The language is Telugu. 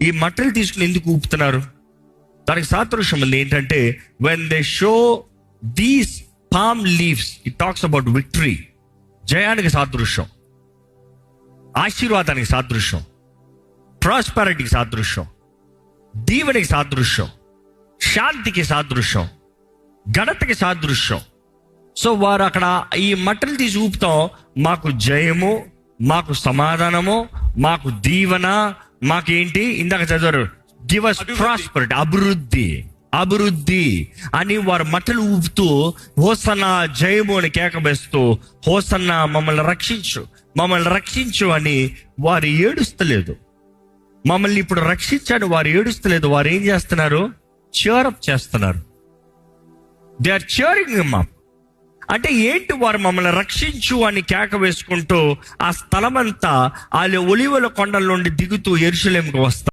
ఈ మట్టలు తీసుకుని ఎందుకు ఊపుతున్నారు? దానికి సాదృశ్యం ఉంది. ఏంటంటే when they show these palm leaves, it talks about victory. జయానికి సాదృశ్యం, ఆశీర్వాదానికి సాదృశ్యం, ప్రాస్పరిటీకి సాదృశ్యం, దీవెనికి సాదృశ్యం, శాంతికి సాదృశ్యం, ఘనతకి సాదృశ్యం. సో వారు అక్కడ ఈ మట్టలు తీసి ఊపుతాం, మాకు జయము, మాకు సమాధానము, మాకు దీవెన, మాకేంటి ఇందాక చదివారు, గివ్ us ప్రాస్పరిటీ, అభివృద్ధి అని వారు మట్టలు ఊపుతూ హోసన్నా జయము అని కేక వేస్తూ, హోసన్నా మమ్మల్ని రక్షించు అని వారు ఏడుస్తలేదు. మమ్మల్ని ఇప్పుడు రక్షించాడు వారు ఏడుస్తలేదు. వారు ఏం చేస్తున్నారు? చేరప్ చేస్తున్నారు. They are cheering him up. అంటే ఏంటి? వారు మమ్మల్ని రక్షించు అని కేక వేసుకుంటూ ఆ స్థలమంతా వాళ్ళ ఒలీవల కొండల నుండి దిగుతూ యెరూషలేముకు వస్తారు.